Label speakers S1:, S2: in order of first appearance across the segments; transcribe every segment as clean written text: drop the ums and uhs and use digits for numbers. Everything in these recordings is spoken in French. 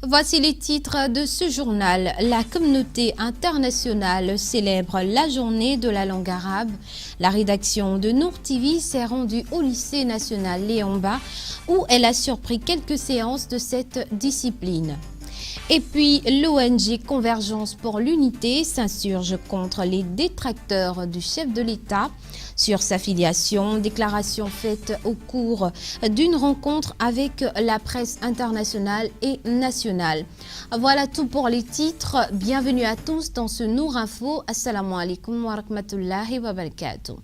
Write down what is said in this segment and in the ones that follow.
S1: Voici les titres de ce journal. La communauté internationale célèbre la journée de la langue arabe. La rédaction de Nour TV s'est rendue au lycée national Léon-Bas où elle a surpris quelques séances de cette discipline. Et puis, l'ONG Convergence pour l'Unité s'insurge contre les détracteurs du chef de l'État sur sa filiation. Déclaration faite au cours d'une rencontre avec la presse internationale et nationale. Voilà tout pour les titres. Bienvenue à tous dans ce Nour Info. Assalamu alaikum wa rahmatullahi wa barakatuh.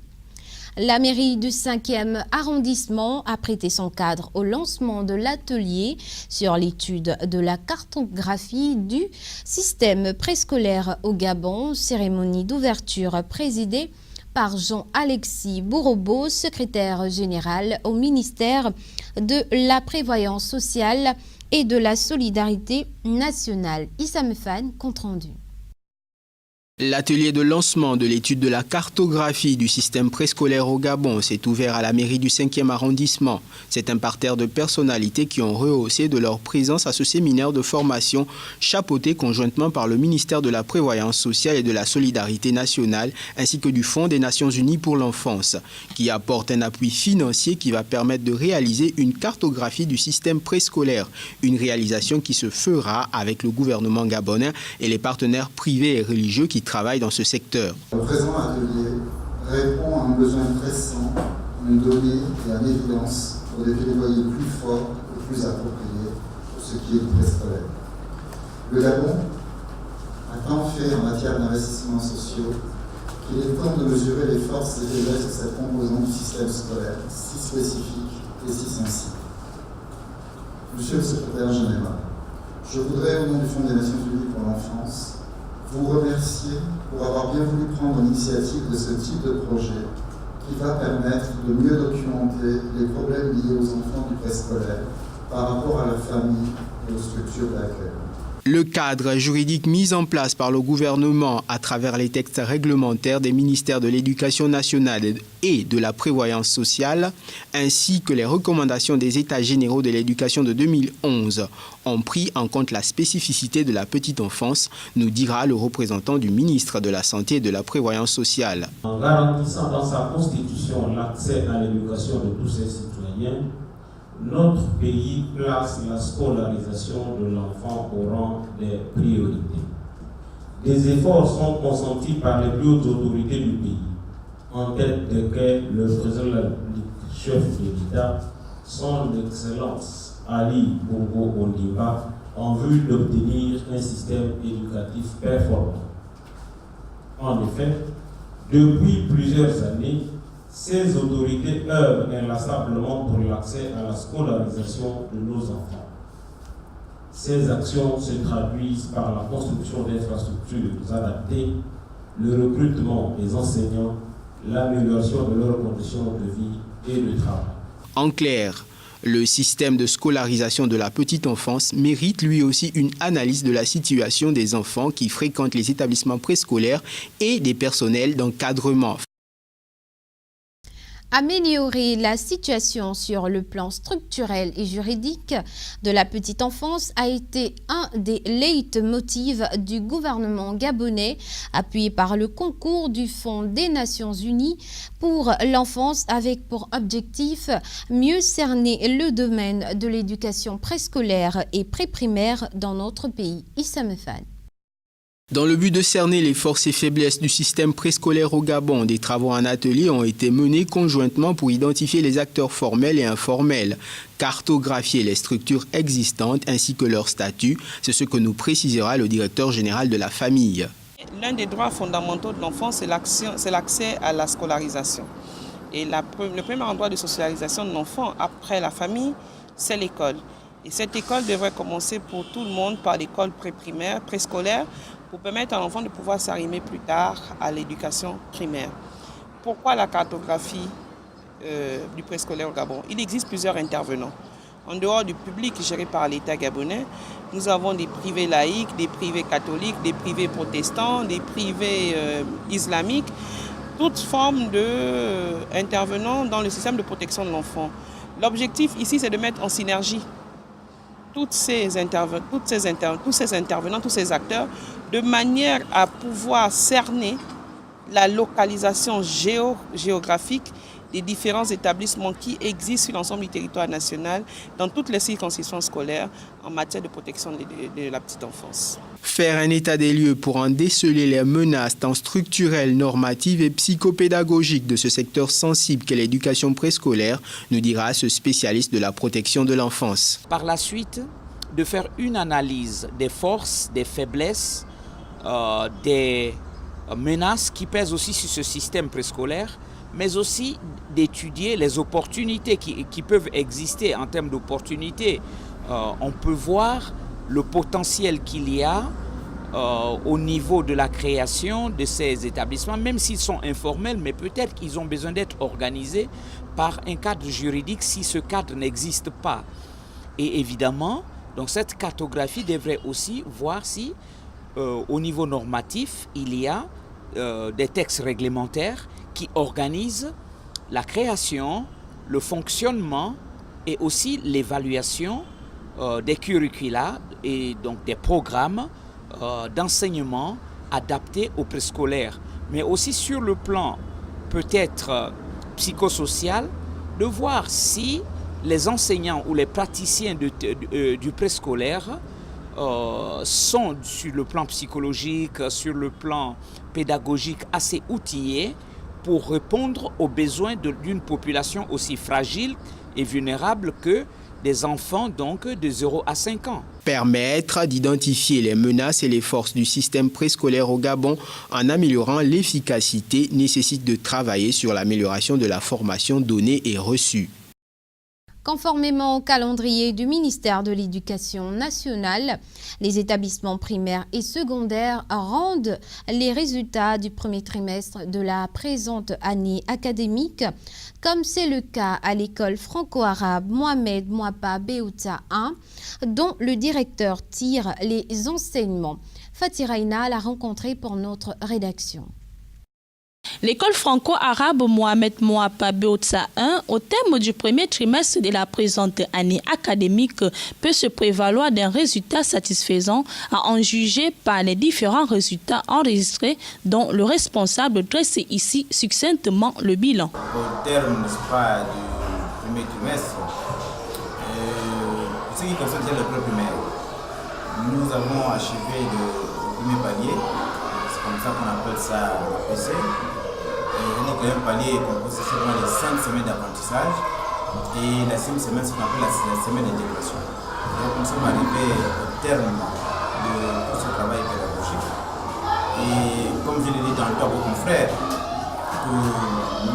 S1: La mairie du 5e arrondissement a prêté son cadre au lancement de l'atelier sur l'étude de la cartographie du système préscolaire au Gabon. Cérémonie d'ouverture présidée par Jean-Alexis Bourreau, secrétaire général au ministère de la Prévoyance sociale et de la Solidarité nationale. Issa Mefane, compte rendu.
S2: L'atelier de lancement de l'étude de la cartographie du système préscolaire au Gabon s'est ouvert à la mairie du 5e arrondissement. C'est un parterre de personnalités qui ont rehaussé de leur présence à ce séminaire de formation chapeauté conjointement par le ministère de la Prévoyance sociale et de la Solidarité nationale ainsi que du Fonds des Nations Unies pour l'enfance, qui apporte un appui financier qui va permettre de réaliser une cartographie du système préscolaire, une réalisation qui se fera avec le gouvernement gabonais et les partenaires privés et religieux qui travaillent dans ce secteur.
S3: Le présent atelier répond à un besoin pressant, une donnée et une évidence pour des plaidoyers plus forts et plus appropriés pour ce qui est du préscolaire. Le Gabon a tant fait en matière d'investissements sociaux qu'il est temps de mesurer les forces et faiblesses de cette composante du système scolaire si spécifique et si sensible. Monsieur le secrétaire général, je voudrais, au nom du Fonds des Nations Unies pour l'enfance, vous remercier pour avoir bien voulu prendre l'initiative de ce type de projet qui va permettre de mieux documenter les problèmes liés aux enfants du préscolaire par rapport à la famille et aux structures d'accueil.
S2: Le cadre juridique mis en place par le gouvernement à travers les textes réglementaires des ministères de l'Éducation nationale et de la Prévoyance sociale, ainsi que les recommandations des États généraux de l'éducation de 2011 ont pris en compte la spécificité de la petite enfance, nous dira le représentant du ministre de la Santé et de la Prévoyance sociale.
S4: En garantissant dans sa constitution l'accès à l'éducation de tous ses citoyens, notre pays place la scolarisation de l'enfant au rang des priorités. Des efforts sont consentis par les plus hautes autorités du pays, en tête desquelles le président de la République, chef de l'État, son Excellence Ali Bongo Ondimba, en vue d'obtenir un système éducatif performant. En effet, depuis plusieurs années, ces autorités œuvrent inlassablement pour l'accès à la scolarisation de nos enfants. Ces actions se traduisent par la construction d'infrastructures adaptées, le recrutement des enseignants, l'amélioration de leurs conditions de vie et de travail.
S2: En clair, le système de scolarisation de la petite enfance mérite lui aussi une analyse de la situation des enfants qui fréquentent les établissements préscolaires et des personnels d'encadrement.
S1: Améliorer la situation sur le plan structurel et juridique de la petite enfance a été un des leitmotivs du gouvernement gabonais, appuyé par le concours du Fonds des Nations Unies pour l'enfance, avec pour objectif mieux cerner le domaine de l'éducation préscolaire et préprimaire dans notre pays. Issa Mefane.
S2: Dans le but de cerner les forces et faiblesses du système préscolaire au Gabon, des travaux en atelier ont été menés conjointement pour identifier les acteurs formels et informels, cartographier les structures existantes ainsi que leur statut. C'est ce que nous précisera le directeur général de la famille.
S5: L'un des droits fondamentaux de l'enfant, c'est l'accès à la scolarisation. Et le premier endroit de socialisation de l'enfant après la famille, c'est l'école. Et cette école devrait commencer pour tout le monde par l'école pré-primaire, préscolaire, pour permettre à l'enfant de pouvoir s'arrimer plus tard à l'éducation primaire. Pourquoi la cartographie du préscolaire au Gabon? Il existe plusieurs intervenants. En dehors du public géré par l'État gabonais, nous avons des privés laïcs, des privés catholiques, des privés protestants, des privés islamiques, toutes formes d'intervenants dans le système de protection de l'enfant. L'objectif ici, c'est de mettre en synergie tous ces intervenants, tous ces acteurs, de manière à pouvoir cerner la localisation géographique des différents établissements qui existent sur l'ensemble du territoire national dans toutes les circonscriptions scolaires en matière de protection de la petite enfance.
S2: Faire un état des lieux pour en déceler les menaces tant structurelles, normatives et psychopédagogiques de ce secteur sensible qu'est l'éducation préscolaire, nous dira ce spécialiste de la protection de l'enfance.
S6: Par la suite, de faire une analyse des forces, des faiblesses, des menaces qui pèsent aussi sur ce système préscolaire, mais aussi d'étudier les opportunités qui peuvent exister en termes d'opportunités. On peut voir le potentiel qu'il y a au niveau de la création de ces établissements, même s'ils sont informels, mais peut-être qu'ils ont besoin d'être organisés par un cadre juridique si ce cadre n'existe pas. Et évidemment, donc cette cartographie devrait aussi voir si au niveau normatif, il y a des textes réglementaires qui organisent la création, le fonctionnement et aussi l'évaluation des curricula et donc des programmes d'enseignement adaptés aux préscolaires. Mais aussi sur le plan peut-être psychosocial, de voir si les enseignants ou les praticiens du préscolaire sont sur le plan psychologique, sur le plan pédagogique assez outillés pour répondre aux besoins d'une population aussi fragile et vulnérable que des enfants donc de 0 à 5 ans.
S2: Permettre d'identifier les menaces et les forces du système préscolaire au Gabon en améliorant l'efficacité nécessite de travailler sur l'amélioration de la formation donnée et reçue.
S1: Conformément au calendrier du ministère de l'Éducation nationale, les établissements primaires et secondaires rendent les résultats du premier trimestre de la présente année académique, comme c'est le cas à l'école franco-arabe Mohamed Mouapa Béouta 1, dont le directeur tire les enseignements. Fatih Raina l'a rencontré pour notre rédaction.
S7: L'école franco-arabe Mohamed Mouapa Béouta 1, au terme du premier trimestre de la présente année académique, peut se prévaloir d'un résultat satisfaisant à en juger par les différents résultats enregistrés dont le responsable dresse ici succinctement le bilan.
S8: Au terme, n'est-ce pas, du premier trimestre, ce qui concerne le premier primaire, nous avons achevé le premier palier, c'est comme ça qu'on appelle ça PC. Le palier est composé seulement de 5 semaines d'apprentissage et la 6e semaine, c'est ce qu'on appelle la semaine d'intégration. Donc nous sommes arrivés au terme de tout ce travail pédagogique. Et comme je l'ai dit dans le temps à vos confrères,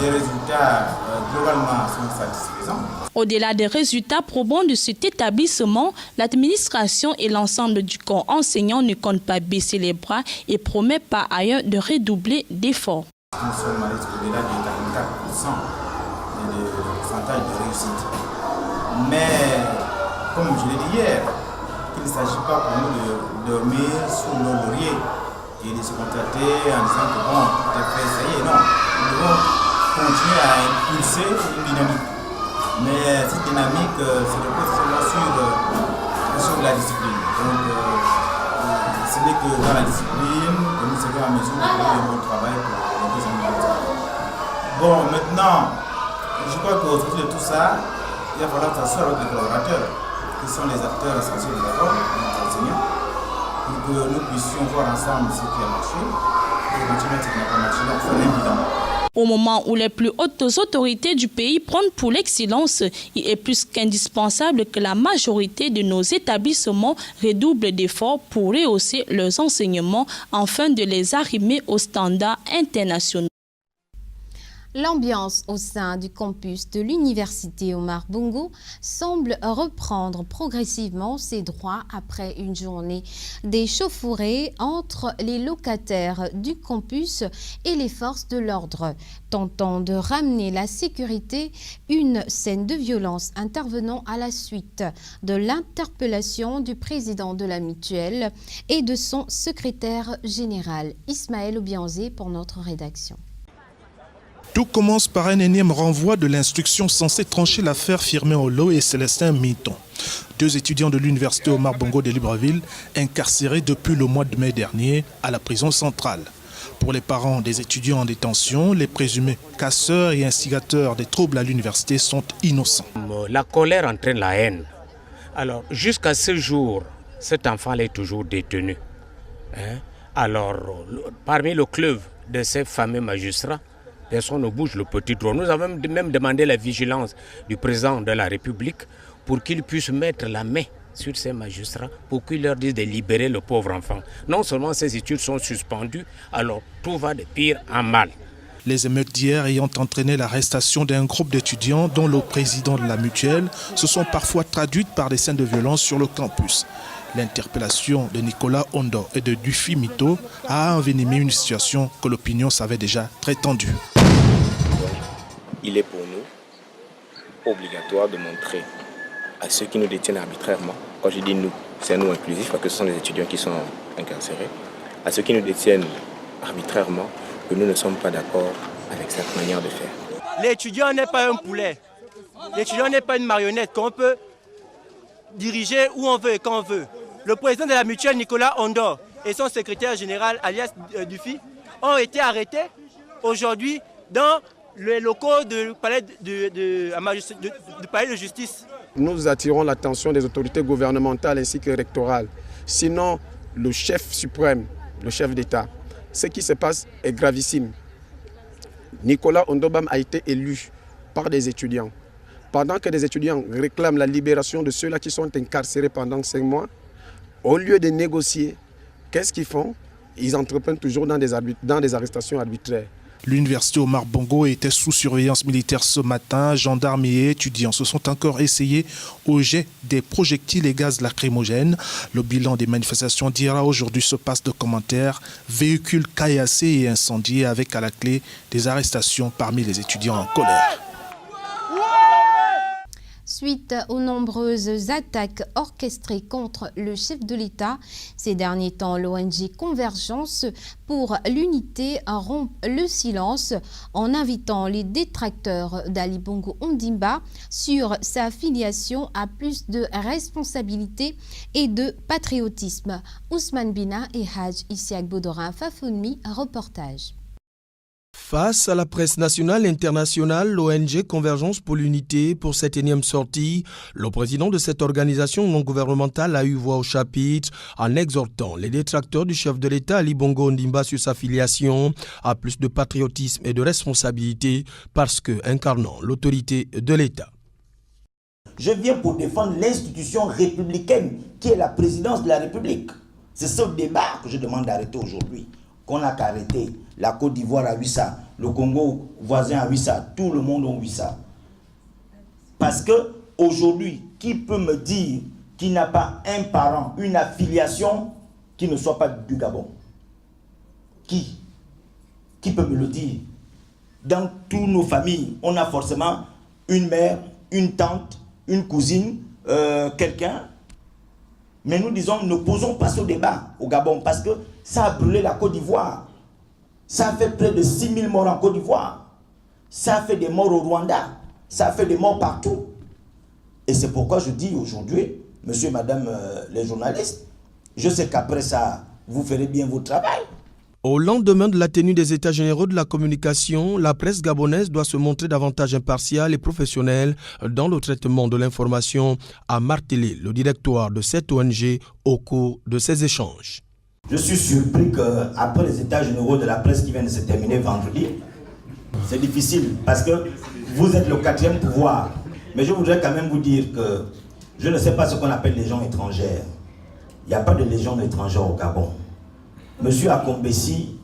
S8: les résultats globalement sont satisfaisants.
S7: Au-delà des résultats probants de cet établissement, l'administration et l'ensemble du corps enseignant ne comptent pas baisser les bras et promet par ailleurs de redoubler d'efforts.
S8: Nous sommes au-delà de 44% de pourcentage de réussite. Mais, comme je l'ai dit hier, il ne s'agit pas pour nous de dormir sous nos lauriers et de se contenter en disant que bon, tout est fait, ça y est, non. Nous devons continuer à impulser une dynamique. Mais cette dynamique se repose seulement sur la discipline. Donc, ce n'est que dans la discipline que nous serons en mesure de faire un bon travail pour les 2 ans de temps. Bon, maintenant, je crois qu'au-dessus de tout ça, il va falloir s'asseoir avec les collaborateurs, qui sont les acteurs essentiels de l'école, les enseignants, pour que nous puissions voir ensemble ce qui a marché et continuer ce qui n'a pas marché. Donc, faire un bilan.
S7: Au moment où les plus hautes autorités du pays prennent pour l'excellence, il est plus qu'indispensable que la majorité de nos établissements redoublent d'efforts pour rehausser leurs enseignements afin de les arrimer aux standards internationaux.
S1: L'ambiance au sein du campus de l'université Omar Bongo semble reprendre progressivement ses droits après une journée d'échauffourée entre les locataires du campus et les forces de l'ordre, tentant de ramener la sécurité, une scène de violence intervenant à la suite de l'interpellation du président de la mutuelle et de son secrétaire général, Ismaël Obianzé, pour notre rédaction.
S9: Tout commence par un énième renvoi de l'instruction censée trancher l'affaire Firmin Olo et Célestin Mitton, 2 étudiants de l'université Omar Bongo de Libreville, incarcérés depuis le mois de mai dernier à la prison centrale. Pour les parents des étudiants en détention, les présumés casseurs et instigateurs des troubles à l'université sont innocents.
S10: La colère entraîne la haine. Alors, jusqu'à ce jour, cet enfant est toujours détenu. Alors, parmi le club de ces fameux magistrats, personne ne bouge le petit trou. Nous avons même demandé la vigilance du président de la République pour qu'il puisse mettre la main sur ces magistrats pour qu'ils leur disent de libérer le pauvre enfant. Non seulement ces études sont suspendues, alors tout va de pire en mal.
S9: Les émeutes d'hier ayant entraîné l'arrestation d'un groupe d'étudiants dont le président de la mutuelle se sont parfois traduites par des scènes de violence sur le campus. L'interpellation de Nicolas Ondo et de Dufy Mito a envenimé une situation que l'opinion savait déjà très tendue.
S11: Il est pour nous obligatoire de montrer à ceux qui nous détiennent arbitrairement, quand je dis nous, c'est un nous inclusif parce que ce sont les étudiants qui sont incarcérés, à ceux qui nous détiennent arbitrairement que nous ne sommes pas d'accord avec cette manière de faire.
S12: L'étudiant n'est pas un poulet, l'étudiant n'est pas une marionnette qu'on peut diriger où on veut et quand on veut. Le président de la mutuelle, Nicolas Ondo, et son secrétaire général, alias Dufy, ont été arrêtés aujourd'hui dans les locaux du palais de justice.
S13: Nous attirons l'attention des autorités gouvernementales ainsi que rectorales. Sinon, le chef suprême, le chef d'État, ce qui se passe est gravissime. Nicolas Ondobam a été élu par des étudiants. Pendant que des étudiants réclament la libération de ceux-là qui sont incarcérés pendant 5 mois, au lieu de négocier, qu'est-ce qu'ils font? Ils entreprennent toujours dans des arrestations arbitraires.
S9: L'université Omar Bongo était sous surveillance militaire ce matin. Gendarmes et étudiants se sont encore essayés au jet des projectiles et gaz lacrymogènes. Le bilan des manifestations d'hier aujourd'hui se passe de commentaires. Véhicules caillassés et incendiés avec à la clé des arrestations parmi les étudiants en colère.
S1: Suite aux nombreuses attaques orchestrées contre le chef de l'État, ces derniers temps, l'ONG Convergence pour l'unité rompt le silence en invitant les détracteurs d'Ali Bongo Ondimba sur sa affiliation à plus de responsabilité et de patriotisme. Ousmane Bina et Hadj Isiak Bodorin Fafounmi, reportage.
S14: Face à la presse nationale et internationale, l'ONG Convergence pour l'unité, pour cette énième sortie, le président de cette organisation non gouvernementale a eu voix au chapitre en exhortant les détracteurs du chef de l'État Ali Bongo Ondimba sur sa filiation à plus de patriotisme et de responsabilité parce que incarnant l'autorité de l'État.
S15: Je viens pour défendre l'institution républicaine qui est la présidence de la République. C'est ce débat que je demande d'arrêter aujourd'hui. Qu'on n'a qu'à arrêter. La Côte d'Ivoire a vu ça, le Congo voisin a vu ça, tout le monde a vu ça. Parce que aujourd'hui, qui peut me dire qu'il n'a pas un parent, une affiliation qui ne soit pas du Gabon? Qui peut me le dire? Dans toutes nos familles, on a forcément une mère, une tante, une cousine, quelqu'un. Mais nous disons, ne posons pas ce débat au Gabon parce que ça a brûlé la Côte d'Ivoire. Ça a fait près de 6 000 morts en Côte d'Ivoire. Ça a fait des morts au Rwanda. Ça a fait des morts partout. Et c'est pourquoi je dis aujourd'hui, monsieur et madame les journalistes, je sais qu'après ça, vous ferez bien votre travail.
S14: Au lendemain de la tenue des États généraux de la communication, la presse gabonaise doit se montrer davantage impartiale et professionnelle dans le traitement de l'information, a martelé le directoire de cette ONG au cours de ces échanges.
S15: Je suis surpris qu'après les États généraux de la presse qui viennent de se terminer vendredi, c'est difficile parce que vous êtes le 4e pouvoir. Mais je voudrais quand même vous dire que je ne sais pas ce qu'on appelle légion étrangère. Il n'y a pas de légion étrangère au Gabon. Monsieur Akombessi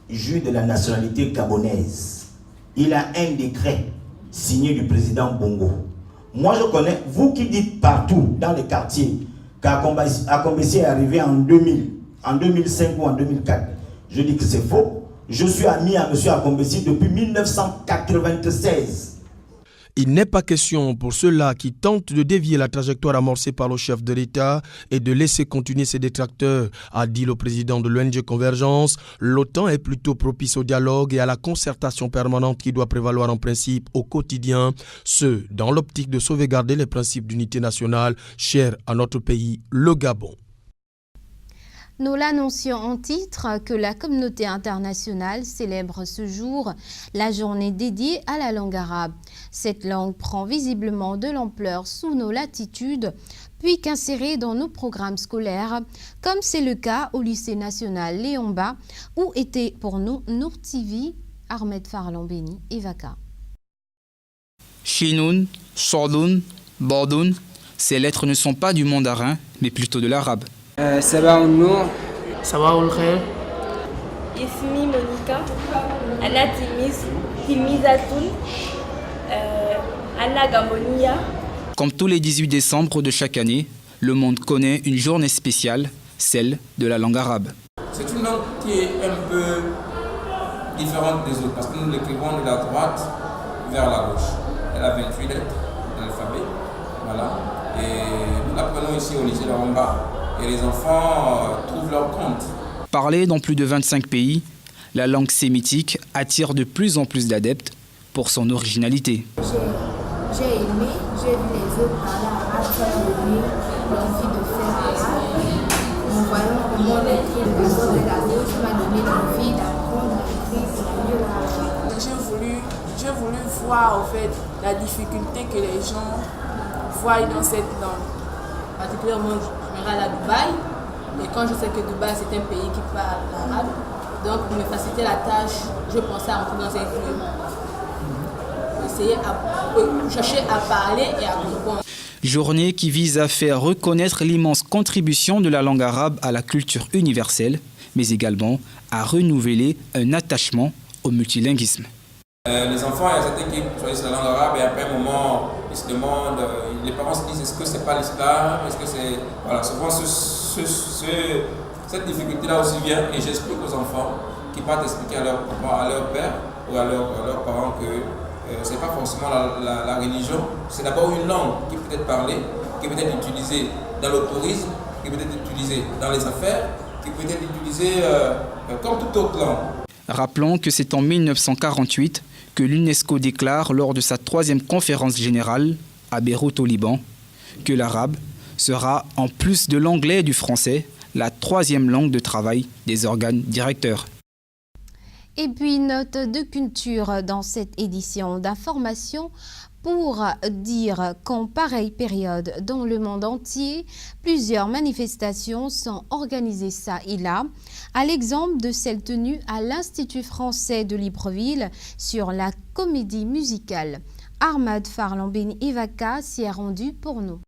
S15: jouit de la nationalité gabonaise. il a un décret signé du président Bongo. Moi, je connais, vous qui dites partout dans les quartiers qu'Akombessi est arrivé en 2000, en 2005 ou en 2004, je dis que c'est faux. Je suis ami à M. Akombessi depuis 1996.
S14: Il n'est pas question pour ceux-là qui tentent de dévier la trajectoire amorcée par le chef de l'État et de laisser continuer ses détracteurs, a dit le président de l'ONG Convergence. L'OTAN est plutôt propice au dialogue et à la concertation permanente qui doit prévaloir en principe au quotidien, ce dans l'optique de sauvegarder les principes d'unité nationale chers à notre pays, le Gabon.
S1: Nous l'annoncions en titre que la communauté internationale célèbre ce jour la journée dédiée à la langue arabe. Cette langue prend visiblement de l'ampleur sous nos latitudes, puis qu'insérée dans nos programmes scolaires, comme c'est le cas au lycée national Léon-Bas, où était pour nous Nour TV, Ahmed Farlambeni et Vaka.
S16: Chinoun, Sordoun, Bordoun, ces lettres ne sont pas du mandarin, mais plutôt de l'arabe.
S17: Sabaoul Nour, Sabaoul Khair,
S18: Ismi Monica, Anna Timizatoun, Anna Gambonia.
S16: Comme tous les 18 décembre de chaque année, le monde connaît une journée spéciale, celle de la langue arabe.
S19: C'est une langue qui est un peu différente des autres parce que nous l'écrivons de la droite vers la gauche. Elle a 28 lettres dans l'alphabet, voilà. Et nous l'apprenons ici au lycée Léon-Bas. Et les enfants trouvent leur compte.
S16: Parlée dans plus de 25 pays, la langue sémitique attire de plus en plus d'adeptes pour son originalité.
S20: J'ai aimé, j'ai vu les autres parler arabe, ça m'a donné l'envie de faire arabe. En voyant comment on écrit le réseau de la gauche, ça m'a donné l'envie d'apprendre à écrire pour mieux l'arabe.
S21: J'ai voulu voir en fait la difficulté que les gens voient dans cette langue. Particulièrement, je me rends à Dubaï, et quand je sais que Dubaï c'est un pays qui parle l'arabe, donc pour me faciliter la tâche, je pensais à entrer dans un club. Chercher à parler et à comprendre.
S16: Journée qui vise à faire reconnaître l'immense contribution de la langue arabe à la culture universelle, mais également à renouveler un attachement au multilinguisme.
S19: Les enfants, il y a certains qui choisissent la langue arabe et après un moment, ils se demandent, les parents se disent est-ce que c'est pas l'islam, est-ce que c'est... Voilà, souvent cette difficulté-là aussi vient et j'explique aux enfants qui partent expliquer à leur père ou à leurs parents que c'est pas forcément la religion, c'est d'abord une langue qui peut être parlée, qui peut être utilisée dans le tourisme, qui peut être utilisée dans les affaires, qui peut être utilisée comme toute autre langue.
S16: Rappelons que c'est en 1948 que l'UNESCO déclare lors de sa 3e conférence générale à Beyrouth au Liban que l'arabe sera, en plus de l'anglais et du français, la 3e langue de travail des organes directeurs.
S1: Et puis, note de culture dans cette édition d'information pour dire qu'en pareille période dans le monde entier, plusieurs manifestations sont organisées ça et là, à l'exemple de celle tenue à l'Institut français de Libreville sur la comédie musicale. Ahmed Farlambeni et Vaka s'y est rendu pour nous.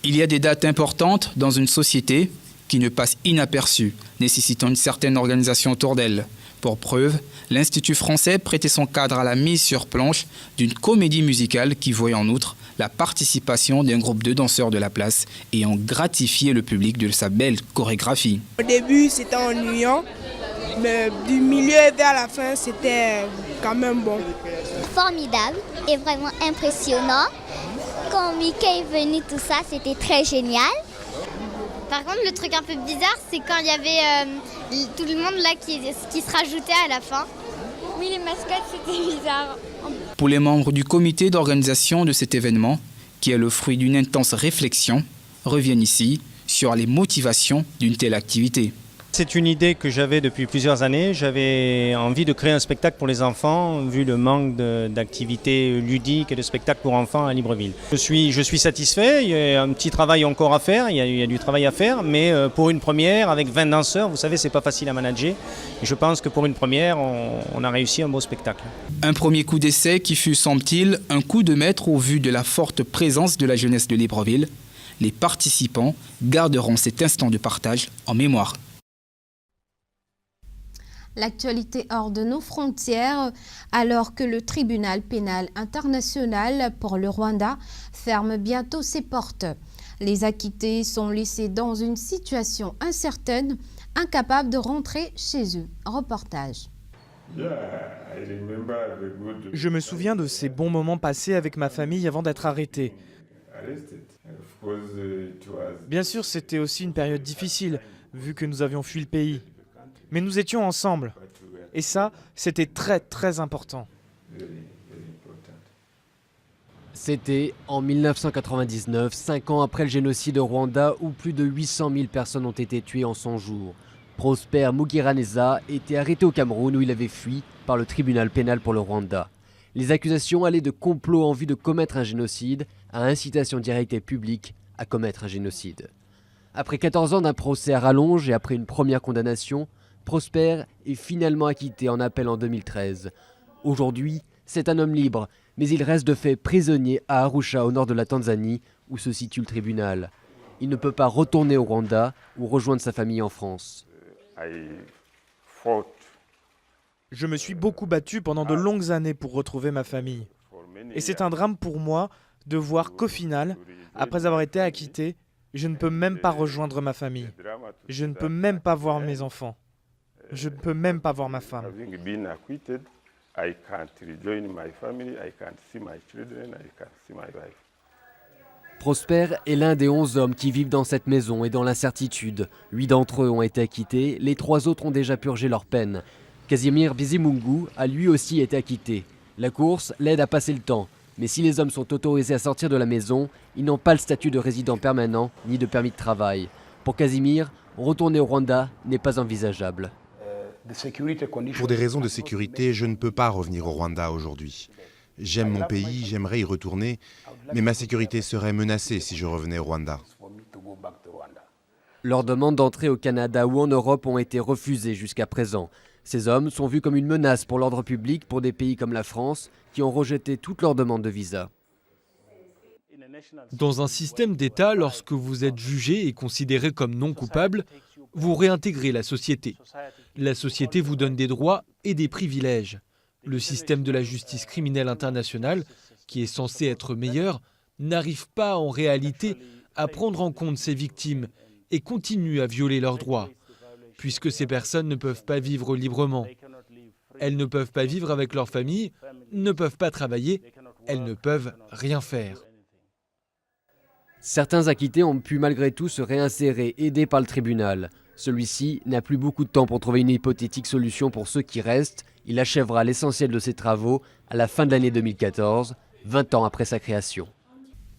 S16: Il y a des dates importantes dans une société qui ne passent inaperçues, nécessitant une certaine organisation autour d'elle. Pour preuve, l'Institut français prêtait son cadre à la mise sur planche d'une comédie musicale qui voyait en outre la participation d'un groupe de danseurs de la place ayant gratifié le public de sa belle chorégraphie.
S22: Au début, c'était ennuyant, mais du milieu vers la fin, c'était quand même bon.
S23: Formidable et vraiment impressionnant. Quand Mickey est venu, tout ça, c'était très génial. Par contre, le truc un peu bizarre, c'est quand il y avait tout le monde là qui se rajoutait à la fin. Oui, les mascottes, c'était bizarre.
S16: Pour les membres du comité d'organisation de cet événement, qui est le fruit d'une intense réflexion, reviennent ici sur les motivations d'une telle activité.
S24: C'est une idée que j'avais depuis plusieurs années. J'avais envie de créer un spectacle pour les enfants, vu le manque d'activités ludiques et de spectacles pour enfants à Libreville. Je suis satisfait, il y a un petit travail encore à faire, il y a du travail à faire, mais pour une première, avec 20 danseurs, vous savez, c'est pas facile à manager. Et je pense que pour une première, on a réussi un beau spectacle.
S16: Un premier coup d'essai qui fut, semble-t-il, un coup de maître au vu de la forte présence de la jeunesse de Libreville. Les participants garderont cet instant de partage en mémoire.
S1: L'actualité hors de nos frontières, alors que le tribunal pénal international pour le Rwanda ferme bientôt ses portes. Les acquittés sont laissés dans une situation incertaine, incapables de rentrer chez eux. Reportage.
S3: Je me souviens de ces bons moments passés avec ma famille avant d'être arrêté. Bien sûr, c'était aussi une période difficile, vu que nous avions fui le pays. Mais nous étions ensemble. Et ça, c'était très, très important.
S4: C'était en 1999, 5 ans après le génocide au Rwanda, où plus de 800 000 personnes ont été tuées en 100 jours. Prosper Mugiraneza était arrêté au Cameroun où il avait fui par le tribunal pénal pour le Rwanda. Les accusations allaient de complot en vue de commettre un génocide à incitation directe et publique à commettre un génocide. Après 14 ans d'un procès à rallonge et après une première condamnation, Prosper est finalement acquitté en appel en 2013. Aujourd'hui, c'est un homme libre, mais il reste de fait prisonnier à Arusha au nord de la Tanzanie où se situe le tribunal. Il ne peut pas retourner au Rwanda ou rejoindre sa famille en France.
S3: Je me suis beaucoup battu pendant de longues années pour retrouver ma famille. Et c'est un drame pour moi de voir qu'au final, après avoir été acquitté, je ne peux même pas rejoindre ma famille. Je ne peux même pas voir mes enfants. Je ne peux même pas voir ma femme.
S4: Prosper est l'un des 11 hommes qui vivent dans cette maison et dans l'incertitude. 8 d'entre eux ont été acquittés, les 3 autres ont déjà purgé leur peine. Casimir Bizimungu a lui aussi été acquitté. La course l'aide à passer le temps. Mais si les hommes sont autorisés à sortir de la maison, ils n'ont pas le statut de résident permanent ni de permis de travail. Pour Casimir, retourner au Rwanda n'est pas envisageable.
S5: Pour des raisons de sécurité, je ne peux pas revenir au Rwanda aujourd'hui. J'aime mon pays, j'aimerais y retourner, mais ma sécurité serait menacée si je revenais au Rwanda.
S4: Leurs demandes d'entrée au Canada ou en Europe ont été refusées jusqu'à présent. Ces hommes sont vus comme une menace pour l'ordre public pour des pays comme la France, qui ont rejeté toutes leurs demandes de visa.
S6: Dans un système d'État, lorsque vous êtes jugé et considéré comme non coupable, vous réintégrez la société. La société vous donne des droits et des privilèges. Le système de la justice criminelle internationale, qui est censé être meilleur, n'arrive pas en réalité à prendre en compte ces victimes et continue à violer leurs droits, puisque ces personnes ne peuvent pas vivre librement. Elles ne peuvent pas vivre avec leur famille, ne peuvent pas travailler, elles ne peuvent rien faire.
S4: Certains acquittés ont pu malgré tout se réinsérer, aidés par le tribunal. Celui-ci n'a plus beaucoup de temps pour trouver une hypothétique solution pour ceux qui restent. Il achèvera l'essentiel de ses travaux à la fin de l'année 2014, 20 ans après sa création.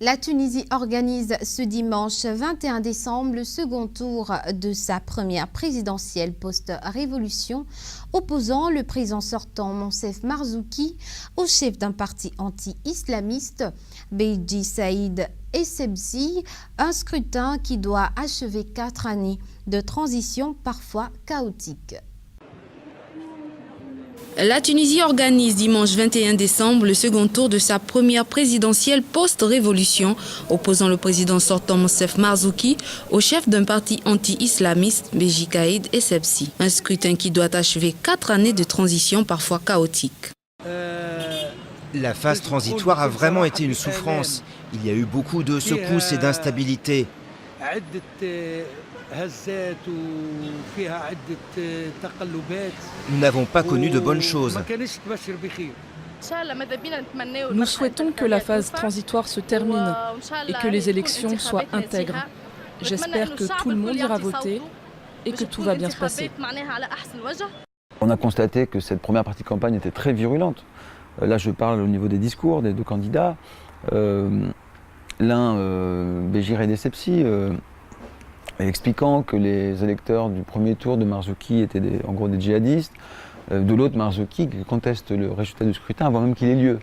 S1: La Tunisie organise ce dimanche 21 décembre le second tour de sa première présidentielle post-révolution, opposant le président sortant Monsef Marzouki au chef d'un parti anti-islamiste, Beji Saïd Essebsi, un scrutin qui doit achever 4 années de transition parfois chaotique.
S25: La Tunisie organise dimanche 21 décembre le second tour de sa première présidentielle post-révolution, opposant le président sortant Monsef Marzouki au chef d'un parti anti-islamiste, Beji Saïd Essebsi. Un scrutin qui doit achever 4 années de transition parfois chaotique.
S26: La phase transitoire a vraiment été une souffrance. Il y a eu beaucoup de secousses et d'instabilité. Nous n'avons pas connu de bonnes choses.
S27: Nous souhaitons que la phase transitoire se termine et que les élections soient intègres. J'espère que tout le monde ira voter et que tout va bien se passer.
S28: On a constaté que cette première partie de campagne était très virulente. Là, je parle au niveau des discours des deux candidats. L'un, Beji Saïd Essebsi, expliquant que les électeurs du premier tour de Marzouki étaient en gros des djihadistes, de l'autre Marzouki qui conteste le résultat du scrutin avant même qu'il ait lieu,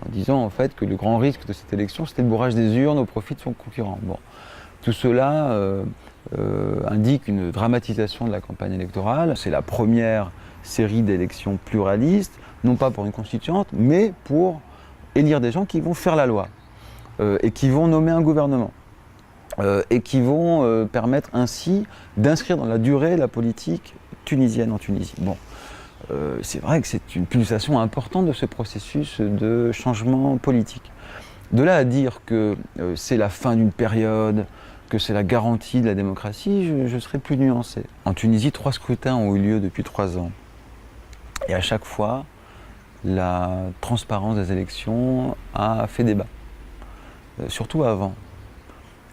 S28: en disant en fait que le grand risque de cette élection c'était le bourrage des urnes au profit de son concurrent. Bon. Tout cela indique une dramatisation de la campagne électorale. C'est la première série d'élections pluralistes, non pas pour une constituante, mais pour élire des gens qui vont faire la loi et qui vont nommer un gouvernement. Et qui vont permettre ainsi d'inscrire dans la durée la politique tunisienne en Tunisie. Bon, c'est vrai que c'est une pulsation importante de ce processus de changement politique. De là à dire que c'est la fin d'une période, que c'est la garantie de la démocratie, je serais plus nuancé. En Tunisie, 3 scrutins ont eu lieu depuis 3 ans. Et à chaque fois, la transparence des élections a fait débat, surtout avant.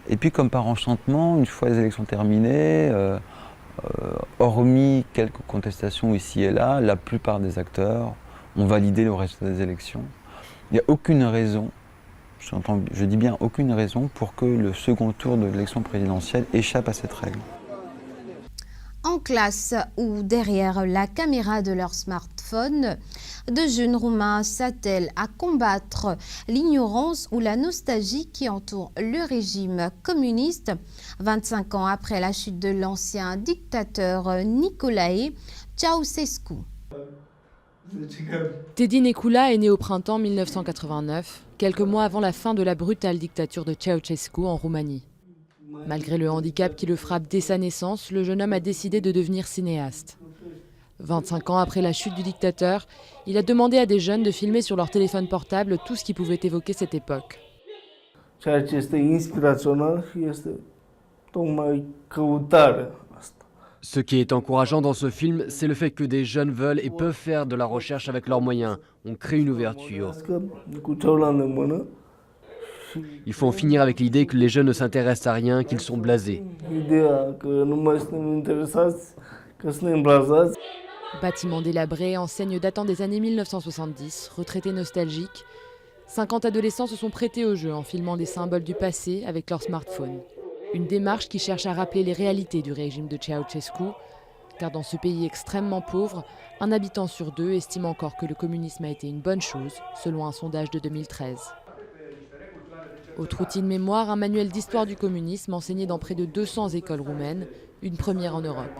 S28: Et puis comme par enchantement, une fois les élections terminées, hormis quelques contestations ici et là, la plupart des acteurs ont validé le résultat des élections. Il n'y a aucune raison, je dis bien aucune raison, pour que le second tour de l'élection présidentielle échappe à cette règle.
S1: En classe ou derrière la caméra de leur smartphone, de jeunes Roumains s'attellent à combattre l'ignorance ou la nostalgie qui entoure le régime communiste. 25 ans après la chute de l'ancien dictateur Nicolae Ceausescu.
S2: Teddy Nekula est né au printemps 1989, quelques mois avant la fin de la brutale dictature de Ceausescu en Roumanie. Malgré le handicap qui le frappe dès sa naissance, le jeune homme a décidé de devenir cinéaste. 25 ans après la chute du dictateur, il a demandé à des jeunes de filmer sur leur téléphone portable tout ce qui pouvait évoquer cette époque.
S4: Ce qui est encourageant dans ce film, c'est le fait que des jeunes veulent et peuvent faire de la recherche avec leurs moyens. On crée une ouverture. Il faut en finir avec l'idée que les jeunes ne s'intéressent à rien, qu'ils sont blasés.
S2: Bâtiment délabré, enseigne datant des années 1970, retraités nostalgiques, 50 adolescents se sont prêtés au jeu en filmant des symboles du passé avec leur smartphone. Une démarche qui cherche à rappeler les réalités du régime de Ceausescu, car dans ce pays extrêmement pauvre, un habitant sur 2 estime encore que le communisme a été une bonne chose, selon un sondage de 2013. Autre outil de mémoire, un manuel d'histoire du communisme enseigné dans près de 200 écoles roumaines, une première en Europe.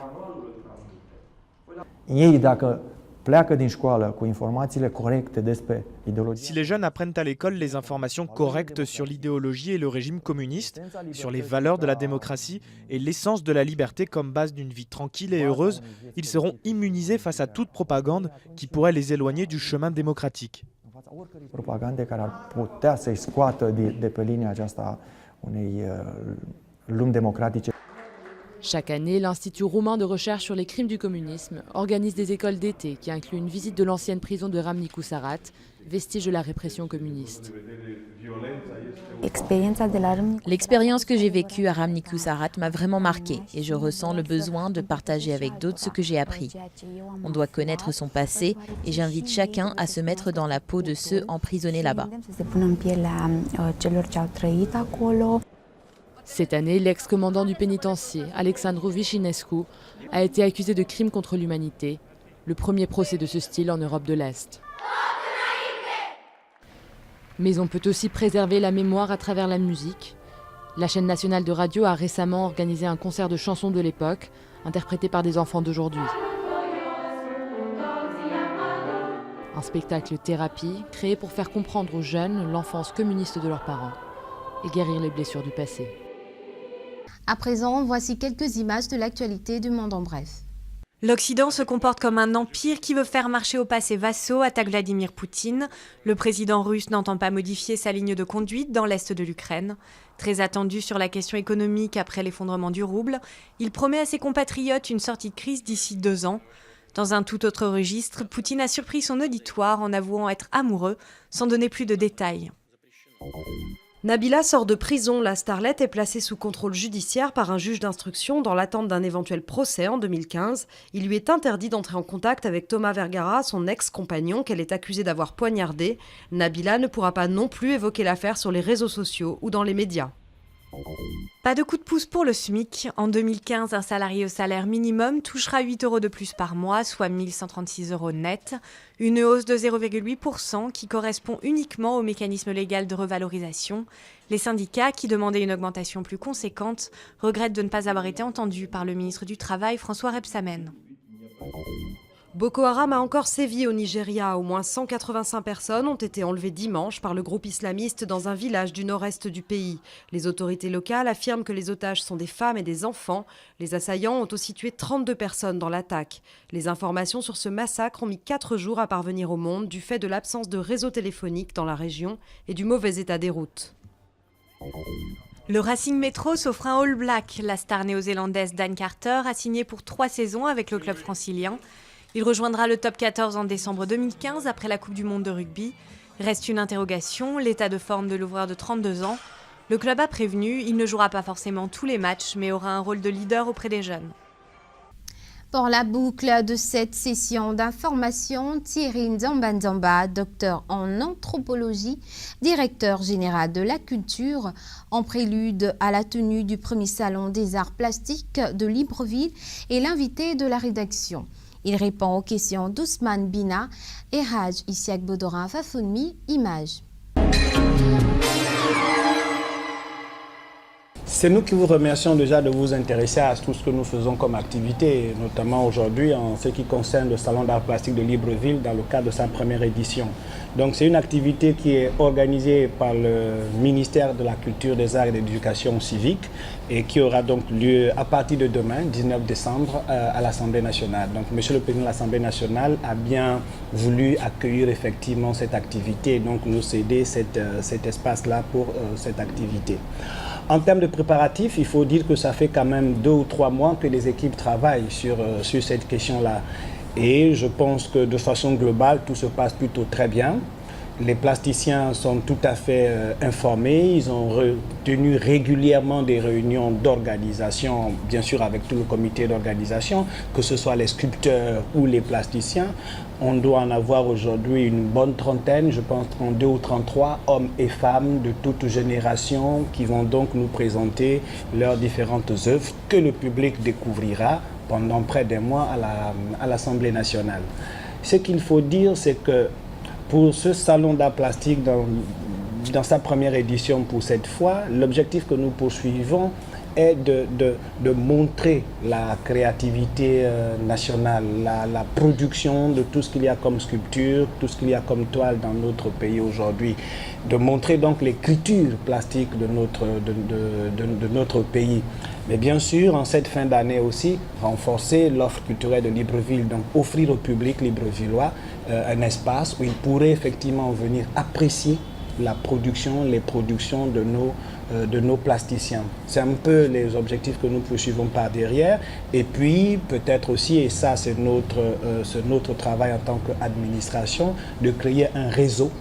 S3: Si les jeunes apprennent à l'école les informations correctes sur l'idéologie et le régime communiste, sur les valeurs de la démocratie et l'essence de la liberté comme base d'une vie tranquille et heureuse, ils seront immunisés face à toute propagande qui pourrait les éloigner du chemin démocratique.
S7: Propagande care ar putea să-i scoată de pe linia aceasta unei lumi democratice.
S2: Chaque année, l'Institut roumain de recherche sur les crimes du communisme organise des écoles d'été qui incluent une visite de l'ancienne prison de Râmnicu Sărat, vestige de la répression communiste.
S8: L'expérience que j'ai vécue à Râmnicu Sărat m'a vraiment marquée et je ressens le besoin de partager avec d'autres ce que j'ai appris. On doit connaître son passé et j'invite chacun à se mettre dans la peau de ceux emprisonnés là-bas.
S2: Cette année, l'ex-commandant du pénitencier, Alexandru Vișinescu, a été accusé de crimes contre l'humanité, le premier procès de ce style en Europe de l'Est. Mais on peut aussi préserver la mémoire à travers la musique. La chaîne nationale de radio a récemment organisé un concert de chansons de l'époque, interprété par des enfants d'aujourd'hui. Un spectacle thérapie créé pour faire comprendre aux jeunes l'enfance communiste de leurs parents et guérir les blessures du passé.
S1: À présent, voici quelques images de l'actualité du monde en bref.
S9: L'Occident se comporte comme un empire qui veut faire marcher au pas ses vassaux, attaque Vladimir Poutine. Le président russe n'entend pas modifier sa ligne de conduite dans l'est de l'Ukraine. Très attendu sur la question économique après l'effondrement du rouble, il promet à ses compatriotes une sortie de crise d'ici 2 ans. Dans un tout autre registre, Poutine a surpris son auditoire en avouant être amoureux, sans donner plus de détails.
S10: Nabila sort de prison. La starlette est placée sous contrôle judiciaire par un juge d'instruction dans l'attente d'un éventuel procès en 2015. Il lui est interdit d'entrer en contact avec Thomas Vergara, son ex-compagnon qu'elle est accusée d'avoir poignardé. Nabila ne pourra pas non plus évoquer l'affaire sur les réseaux sociaux ou dans les médias.
S9: Pas de coup de pouce pour le SMIC. En 2015, un salarié au salaire minimum touchera 8 € de plus par mois, soit 1 136 € net. Une hausse de 0,8% qui correspond uniquement au mécanisme légal de revalorisation. Les syndicats, qui demandaient une augmentation plus conséquente, regrettent de ne pas avoir été entendus par le ministre du Travail, François Rebsamen.
S10: Boko Haram a encore sévi au Nigeria. Au moins 185 personnes ont été enlevées dimanche par le groupe islamiste dans un village du nord-est du pays. Les autorités locales affirment que les otages sont des femmes et des enfants. Les assaillants ont aussi tué 32 personnes dans l'attaque. Les informations sur ce massacre ont mis 4 jours à parvenir au monde du fait de l'absence de réseau téléphonique dans la région et du mauvais état des routes.
S9: Le Racing Métro s'offre un All Black. La star néo-zélandaise Dan Carter a signé pour 3 saisons avec le club francilien. Il rejoindra le top 14 en décembre 2015 après la Coupe du Monde de rugby. Reste une interrogation, l'état de forme de l'ouvreur de 32 ans. Le club a prévenu, il ne jouera pas forcément tous les matchs, mais aura un rôle de leader auprès des jeunes.
S1: Pour la boucle de cette session d'information, Thierry Nzamba, docteur en anthropologie, directeur général de la culture, en prélude à la tenue du premier salon des arts plastiques de Libreville, est l'invité de la rédaction. Il répond aux questions d'Ousmane Bina et Raj Isiak Bodorin Fafounmi, Images.
S11: C'est nous qui vous remercions déjà de vous intéresser à tout ce que nous faisons comme activité, notamment aujourd'hui en ce qui concerne le Salon d'art plastique de Libreville dans le cadre de sa première édition. Donc c'est une activité qui est organisée par le ministère de la Culture, des Arts et de l'Éducation civique et qui aura donc lieu à partir de demain, 19 décembre, à l'Assemblée nationale. Donc Monsieur le Président de l'Assemblée nationale a bien voulu accueillir effectivement cette activité et donc nous céder cet espace-là pour cette activité. En termes de préparatifs, il faut dire que ça fait quand même 2 ou 3 mois que les équipes travaillent sur cette question-là. Et je pense que de façon globale, tout se passe plutôt très bien. Les plasticiens sont tout à fait informés. Ils ont tenu régulièrement des réunions d'organisation, bien sûr avec tout le comité d'organisation, que ce soit les sculpteurs ou les plasticiens. On doit en avoir aujourd'hui une bonne trentaine, je pense 32 ou 33 hommes et femmes de toute génération qui vont donc nous présenter leurs différentes œuvres que le public découvrira pendant près d'un mois à l'Assemblée nationale. Ce qu'il faut dire, c'est que pour ce salon d'art plastique, dans sa première édition pour cette fois, l'objectif que nous poursuivons est de montrer la créativité nationale, la production de tout ce qu'il y a comme sculpture, tout ce qu'il y a comme toile dans notre pays aujourd'hui, de montrer donc l'écriture plastique de notre pays. Mais bien sûr, en cette fin d'année aussi, renforcer l'offre culturelle de Libreville, donc offrir au public librevillois un espace où il pourrait effectivement venir apprécier la production, les productions de nos plasticiens. C'est un peu les objectifs que nous poursuivons par derrière. Et puis, peut-être aussi, et ça c'est notre travail en tant qu'administration, de créer un réseau,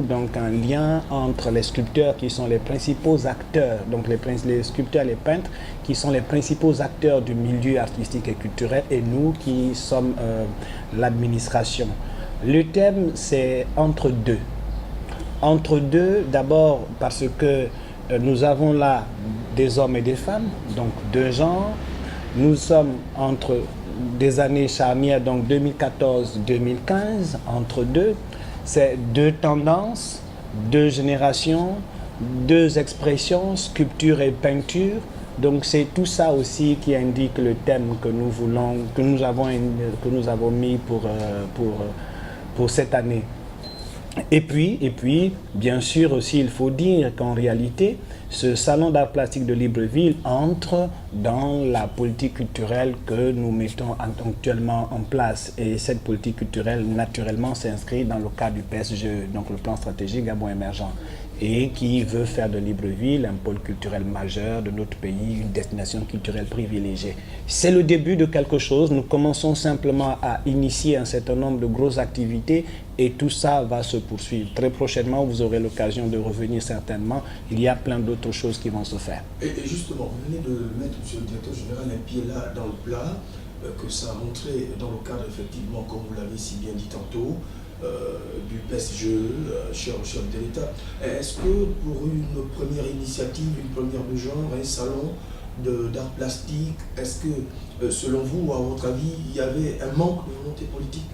S11: donc un lien entre les sculpteurs qui sont les principaux acteurs, donc les sculpteurs, les peintres, qui sont les principaux acteurs du milieu artistique et culturel, et nous qui sommes l'administration. Le thème, c'est entre deux. Entre deux, d'abord parce que nous avons là des hommes et des femmes, donc deux genres. Nous sommes entre des années charnières, donc 2014-2015, entre deux. C'est deux tendances, deux générations, deux expressions, sculpture et peinture. Donc c'est tout ça aussi qui indique le thème que nous avons mis pour cette année. Et puis, bien sûr aussi, il faut dire qu'en réalité, ce salon d'art plastique de Libreville entre dans la politique culturelle que nous mettons actuellement en place. Et cette politique culturelle, naturellement, s'inscrit dans le cadre du PSG, donc le plan stratégique Gabon émergent, et qui veut faire de Libreville un pôle culturel majeur de notre pays, une destination culturelle privilégiée. C'est le début de quelque chose. Nous commençons simplement à initier un certain nombre de grosses activités et tout ça va se poursuivre. Très prochainement, vous aurez l'occasion de revenir certainement. Il y a plein d'autres choses qui vont se faire.
S12: Et justement, vous venez de mettre, monsieur le directeur général, un pied là dans le plat, que ça a montré dans le cadre, effectivement, comme vous l'avez si bien dit tantôt, du PSG, chef de l'État. Est-ce que pour une première initiative, une première de genre, un salon d'art plastique, est-ce que, selon vous, à votre avis, il y avait un manque de volonté politique ?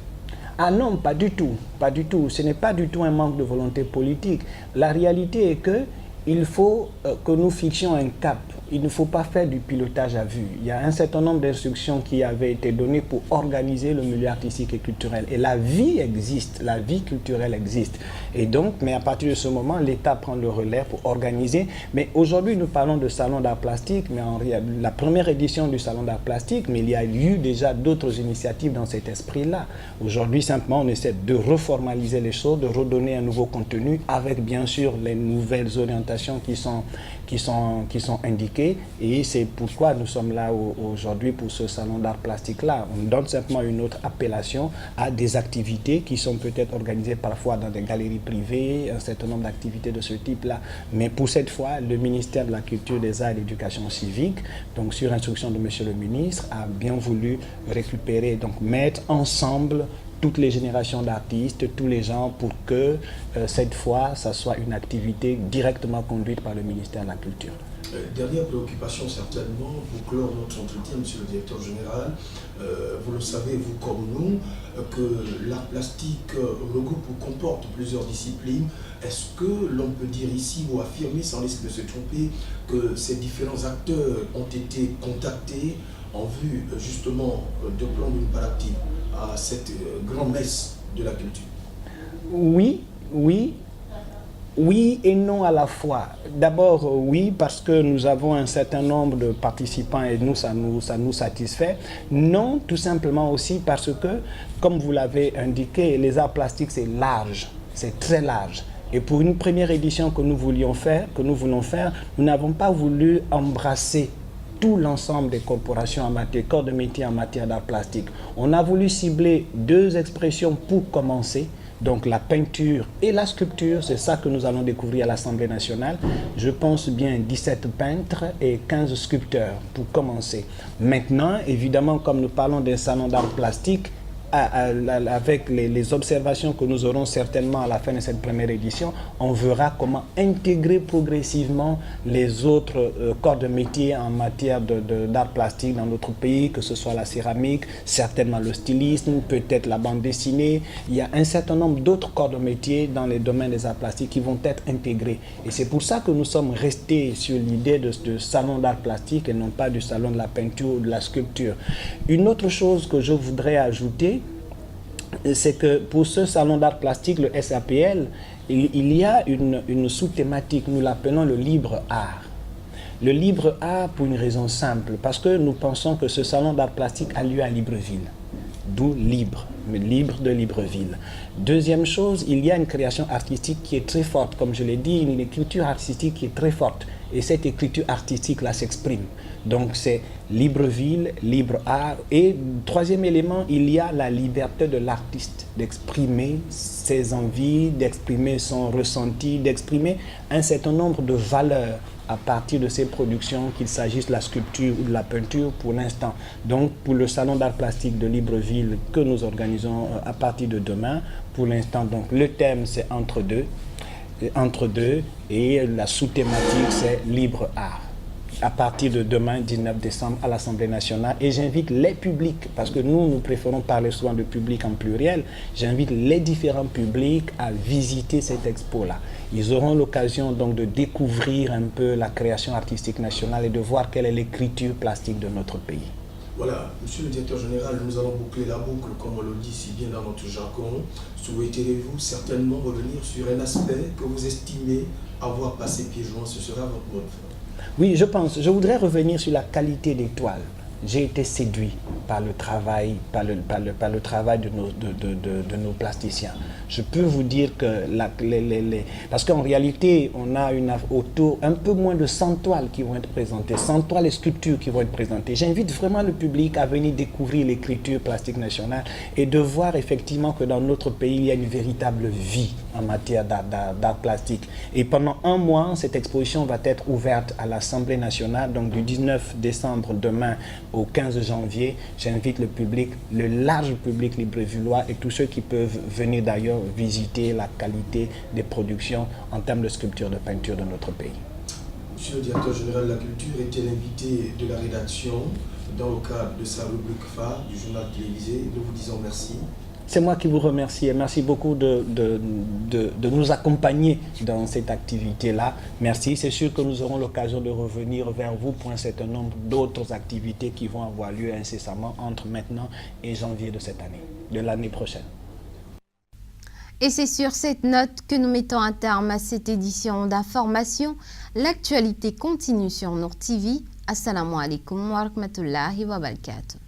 S11: Ah non, pas du tout, pas du tout. Ce n'est pas du tout un manque de volonté politique. La réalité est que il faut que nous fixions un cap il ne faut pas faire du pilotage à vue. Il y a un certain nombre d'instructions qui avaient été données pour organiser le milieu artistique et culturel. Et la vie existe, la vie culturelle existe. Et donc, mais à partir de ce moment, l'État prend le relais pour organiser. Mais aujourd'hui, nous parlons de salon d'art plastique, mais en réalité, la première édition du salon d'art plastique, mais il y a eu déjà d'autres initiatives dans cet esprit-là. Aujourd'hui, simplement, on essaie de reformaliser les choses, de redonner un nouveau contenu avec, bien sûr, les nouvelles orientations qui sont indiquées. Et c'est pourquoi nous sommes là aujourd'hui pour ce salon d'art plastique-là. On donne simplement une autre appellation à des activités qui sont peut-être organisées parfois dans des galeries privées, un certain nombre d'activités de ce type-là. Mais pour cette fois, le ministère de la Culture, des Arts et de l'Éducation civique, donc sur instruction de Monsieur le ministre, a bien voulu récupérer, donc mettre ensemble toutes les générations d'artistes, tous les gens, pour que cette fois, ça soit une activité directement conduite par le ministère de la Culture.
S12: Dernière préoccupation certainement, pour clore notre entretien, Monsieur le Directeur Général, vous le savez, vous comme nous, que l'art plastique regroupe ou comporte plusieurs disciplines. Est-ce que l'on peut dire ici ou affirmer, sans risque de se tromper, que ces différents acteurs ont été contactés en vue justement de prendre une part active à cette grand-messe de la culture?
S11: Oui et non à la fois. D'abord, oui, parce que nous avons un certain nombre de participants et nous, ça nous satisfait. Non, tout simplement aussi parce que, comme vous l'avez indiqué, les arts plastiques, c'est large, c'est très large. Et pour une première édition que nous voulons faire, nous n'avons pas voulu embrasser tout l'ensemble des corporations en matière, corps de métier en matière d'art plastique. On a voulu cibler deux expressions pour commencer, donc la peinture et la sculpture. C'est ça que nous allons découvrir à l'Assemblée nationale. Je pense bien 17 peintres et 15 sculpteurs pour commencer. Maintenant, évidemment, comme nous parlons d'un salon d'art plastique, avec les observations que nous aurons certainement à la fin de cette première édition, on verra comment intégrer progressivement les autres corps de métier en matière d'art plastique dans notre pays, que ce soit la céramique, certainement le stylisme, peut-être la bande dessinée. Il y a un certain nombre d'autres corps de métier dans les domaines des arts plastiques qui vont être intégrés. Et c'est pour ça que nous sommes restés sur l'idée de salon d'art plastique et non pas du salon de la peinture ou de la sculpture. Une autre chose que je voudrais ajouter, c'est que pour ce salon d'art plastique, le SAPL, il y a une sous-thématique, nous l'appelons le libre art. Le libre art pour une raison simple, parce que nous pensons que ce salon d'art plastique a lieu à Libreville, d'où libre, mais libre de Libreville. Deuxième chose, il y a une création artistique qui est très forte, comme je l'ai dit, une écriture artistique qui est très forte, et cette écriture artistique-là s'exprime. Donc c'est Libreville, libre art. Et troisième élément, il y a la liberté de l'artiste d'exprimer ses envies, d'exprimer son ressenti, d'exprimer un certain nombre de valeurs à partir de ses productions, qu'il s'agisse de la sculpture ou de la peinture pour l'instant. Donc pour le salon d'art plastique de Libreville que nous organisons à partir de demain, pour l'instant, donc le thème c'est entre deux et la sous-thématique c'est libre art. À partir de demain, 19 décembre, à l'Assemblée nationale. Et j'invite les publics, parce que nous préférons parler souvent de public en pluriel, j'invite les différents publics à visiter cette expo-là. Ils auront l'occasion donc de découvrir un peu la création artistique nationale et de voir quelle est l'écriture plastique de notre pays.
S12: Voilà, Monsieur le Directeur Général, nous allons boucler la boucle, comme on le dit si bien dans notre jargon. Souhaiteriez-vous certainement revenir sur un aspect que vous estimez avoir passé pieds joints? Ce sera votre mot de fin.
S11: Oui, je voudrais revenir sur la qualité des toiles. J'ai été séduit par le travail, de nos plasticiens. Je peux vous dire que, parce qu'en réalité, on a autour un peu moins de 100 toiles qui vont être présentées, 100 toiles et sculptures qui vont être présentées. J'invite vraiment le public à venir découvrir l'écriture plastique nationale et de voir effectivement que dans notre pays, il y a une véritable vie en matière d'art plastique. Et pendant un mois, cette exposition va être ouverte à l'Assemblée nationale, donc du 19 décembre demain au 15 janvier. J'invite le public, le large public librevillois et tous ceux qui peuvent venir d'ailleurs visiter la qualité des productions en termes de sculpture, de peinture de notre pays.
S12: Monsieur le Directeur Général de la Culture était l'invité de la rédaction dans le cadre de sa rubrique phare du journal télévisé. Nous vous disons merci.
S11: C'est moi qui vous remercie et merci beaucoup de nous accompagner dans cette activité-là. Merci. C'est sûr que nous aurons l'occasion de revenir vers vous pour un certain nombre d'autres activités qui vont avoir lieu incessamment entre maintenant et janvier de cette année, de l'année prochaine.
S1: Et c'est sur cette note que nous mettons un terme à cette édition d'information. L'actualité continue sur Nour TV. Assalamu alaikum wa rahmatullahi wa barakatuh.